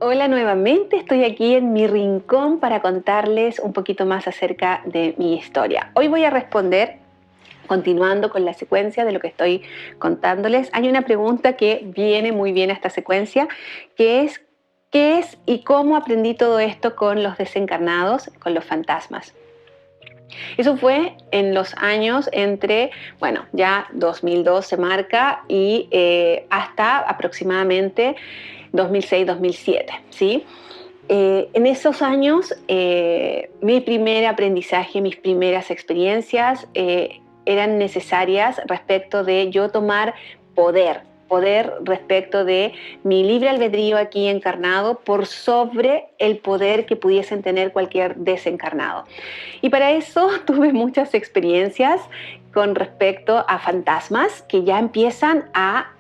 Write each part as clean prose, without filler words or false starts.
Hola nuevamente, estoy aquí en mi rincón para contarles un poquito más acerca de mi historia. Hoy voy a responder, continuando con la secuencia de lo que estoy contándoles. Hay una pregunta que viene muy bien a esta secuencia, que es ¿qué es y cómo aprendí todo esto con los desencarnados, con los fantasmas? Eso fue en los años entre, bueno, ya 2002 se marca y hasta aproximadamente 2006-2007, ¿sí? En esos años, mi primer aprendizaje, mis primeras experiencias eran necesarias respecto de yo tomar poder respecto de mi libre albedrío aquí encarnado por sobre el poder que pudiesen tener cualquier desencarnado. Y para eso tuve muchas experiencias con respecto a fantasmas que ya empiezan a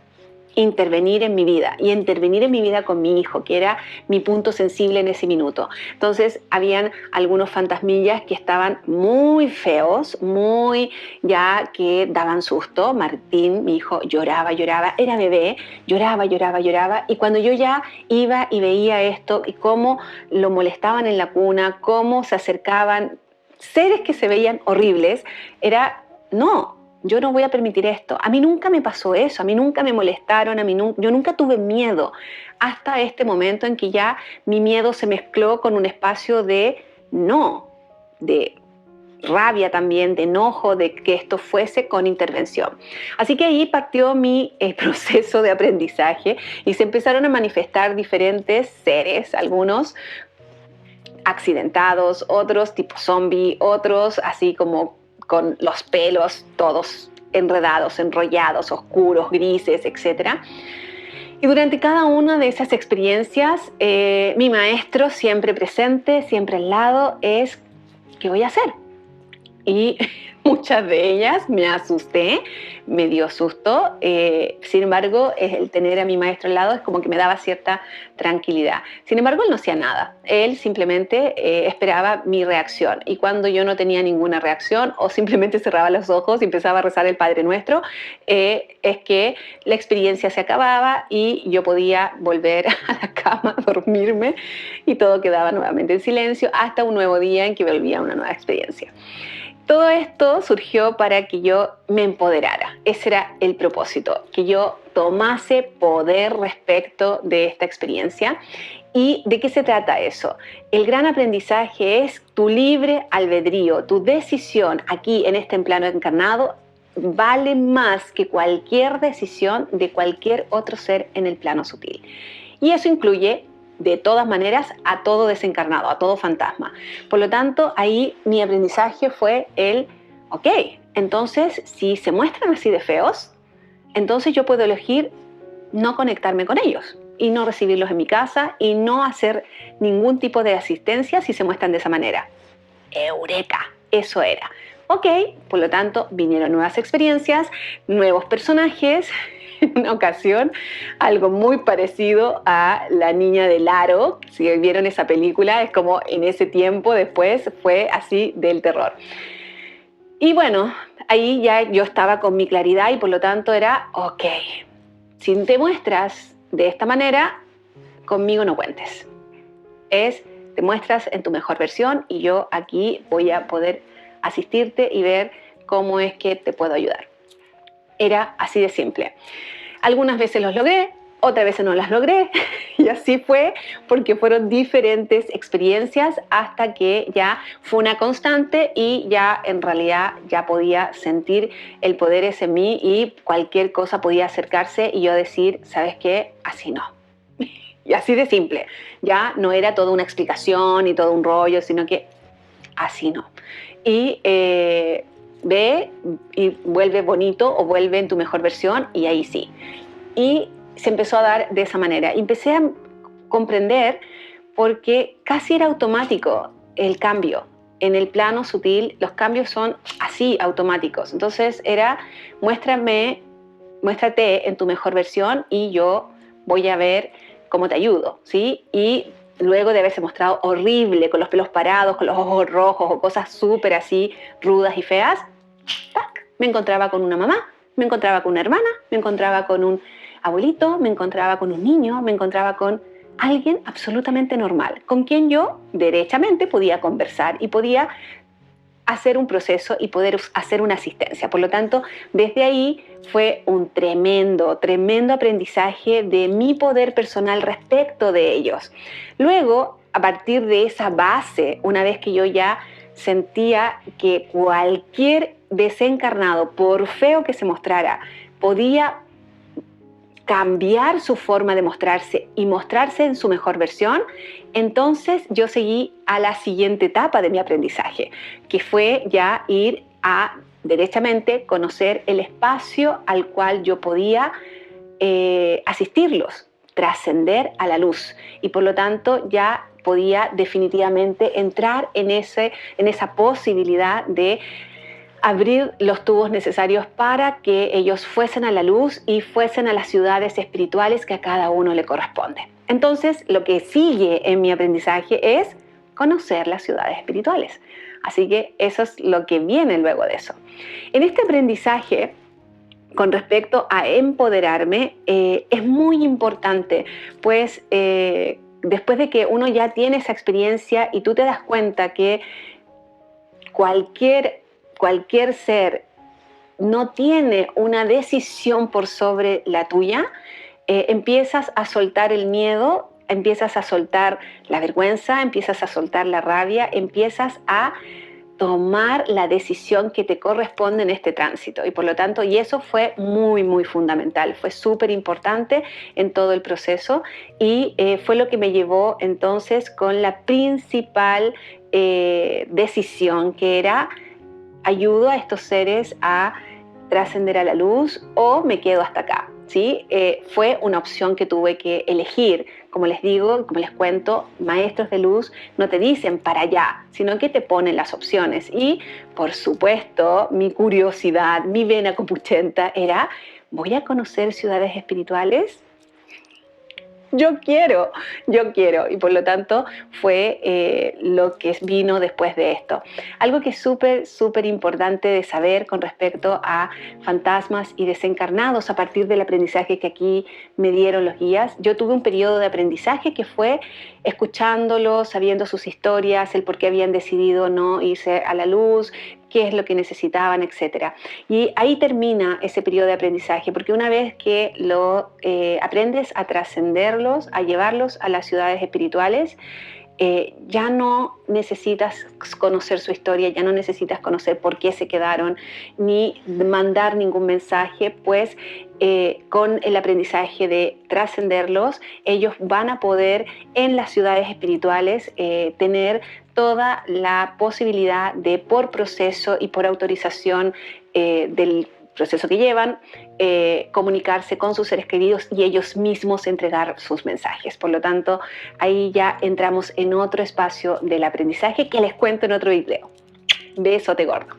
intervenir en mi vida y intervenir en mi vida con mi hijo, que era mi punto sensible en ese minuto. Entonces, habían algunos fantasmillas que estaban muy feos, muy ya que daban susto. Martín, mi hijo, lloraba, era bebé, lloraba. Y cuando yo ya iba y veía esto y cómo lo molestaban en la cuna, cómo se acercaban, seres que se veían horribles, era, no, yo no voy a permitir esto. A mí nunca me pasó eso, a mí nunca me molestaron, yo nunca tuve miedo, hasta este momento en que ya mi miedo se mezcló con un espacio de no, de rabia también, de enojo, de que esto fuese con intervención. Así que ahí partió mi proceso de aprendizaje y se empezaron a manifestar diferentes seres, algunos accidentados, otros tipo zombie, otros así como con los pelos todos enredados, enrollados, oscuros, grises, etc. Y durante cada una de esas experiencias, mi maestro siempre presente, siempre al lado, es ¿qué voy a hacer? Y muchas de ellas me asusté, me dio susto. Sin embargo, el tener a mi maestro al lado es como que me daba cierta tranquilidad. Sin embargo, él no hacía nada. Él simplemente esperaba mi reacción. Y cuando yo no tenía ninguna reacción o simplemente cerraba los ojos y empezaba a rezar el Padre Nuestro, es que la experiencia se acababa y yo podía volver a la cama, dormirme y todo quedaba nuevamente en silencio hasta un nuevo día en que volvía a una nueva experiencia. Todo esto surgió para que yo me empoderara. Ese era el propósito, que yo tomase poder respecto de esta experiencia. ¿Y de qué se trata eso? El gran aprendizaje es tu libre albedrío, tu decisión aquí en este plano encarnado vale más que cualquier decisión de cualquier otro ser en el plano sutil. Y eso incluye de todas maneras a todo desencarnado, a todo fantasma. Por lo tanto, ahí mi aprendizaje fue ok, entonces si se muestran así de feos, entonces yo puedo elegir no conectarme con ellos y no recibirlos en mi casa y no hacer ningún tipo de asistencia si se muestran de esa manera. ¡Eureka! Eso era. Ok, por lo tanto, vinieron nuevas experiencias, nuevos personajes. En una ocasión, algo muy parecido a La Niña del Aro. Si vieron esa película, es como en ese tiempo después fue así del terror. Y bueno, ahí ya yo estaba con mi claridad y por lo tanto era, ok, si te muestras de esta manera, conmigo no cuentes. Te muestras en tu mejor versión y yo aquí voy a poder asistirte y ver cómo es que te puedo ayudar. Era así de simple. Algunas veces los logré, otras veces no las logré y así fue porque fueron diferentes experiencias hasta que ya fue una constante y ya en realidad ya podía sentir el poder ese en mí y cualquier cosa podía acercarse y yo decir, ¿sabes qué? Así no. Y así de simple. Ya no era toda una explicación y todo un rollo, sino que así no. Y ve y vuelve bonito o vuelve en tu mejor versión y ahí sí. Y se empezó a dar de esa manera. Y empecé a comprender porque casi era automático el cambio. En el plano sutil los cambios son así automáticos. Entonces era muéstrate en tu mejor versión y yo voy a ver cómo te ayudo, ¿sí? Y luego de haberse mostrado horrible, con los pelos parados, con los ojos rojos o cosas súper así rudas y feas, ¡tac! Me encontraba con una mamá, me encontraba con una hermana, me encontraba con un abuelito, me encontraba con un niño, me encontraba con alguien absolutamente normal, con quien yo derechamente podía conversar y podía hacer un proceso y poder hacer una asistencia. Por lo tanto, desde ahí fue un tremendo, tremendo aprendizaje de mi poder personal respecto de ellos. Luego, a partir de esa base, una vez que yo ya sentía que cualquier desencarnado, por feo que se mostrara, podía cambiar su forma de mostrarse y mostrarse en su mejor versión, entonces yo seguí a la siguiente etapa de mi aprendizaje, que fue ya ir a derechamente conocer el espacio al cual yo podía asistirlos, trascender a la luz, y por lo tanto ya podía definitivamente entrar en esa posibilidad de abrir los tubos necesarios para que ellos fuesen a la luz y fuesen a las ciudades espirituales que a cada uno le corresponde. Entonces, lo que sigue en mi aprendizaje es conocer las ciudades espirituales. Así que eso es lo que viene luego de eso. En este aprendizaje, con respecto a empoderarme, es muy importante, pues después de que uno ya tiene esa experiencia y tú te das cuenta que cualquier ser no tiene una decisión por sobre la tuya, empiezas a soltar el miedo, empiezas a soltar la vergüenza, empiezas a soltar la rabia, empiezas a tomar la decisión que te corresponde en este tránsito. Y por lo tanto, y eso fue muy, muy fundamental, fue súper importante en todo el proceso, y fue lo que me llevó entonces con la principal decisión, que era: ayudo a estos seres a trascender a la luz o me quedo hasta acá, ¿sí? Fue una opción que tuve que elegir. Como les digo, como les cuento, maestros de luz no te dicen para allá, sino que te ponen las opciones. Y, por supuesto, mi curiosidad, mi vena copuchenta era: ¿voy a conocer ciudades espirituales? Yo quiero. Y por lo tanto fue lo que vino después de esto. Algo que es súper, súper importante de saber con respecto a fantasmas y desencarnados a partir del aprendizaje que aquí me dieron los guías. Yo tuve un periodo de aprendizaje que fue escuchándolos, sabiendo sus historias, el por qué habían decidido no irse a la luz, qué es lo que necesitaban, etc. Y ahí termina ese periodo de aprendizaje, porque una vez que aprendes a trascenderlos, a llevarlos a las ciudades espirituales, ya no necesitas conocer su historia, ya no necesitas conocer por qué se quedaron, ni mandar ningún mensaje, pues con el aprendizaje de trascenderlos, ellos van a poder en las ciudades espirituales tener toda la posibilidad de, por proceso y por autorización del proceso que llevan, comunicarse con sus seres queridos y ellos mismos entregar sus mensajes. Por lo tanto, ahí ya entramos en otro espacio del aprendizaje que les cuento en otro video. Besote gordo.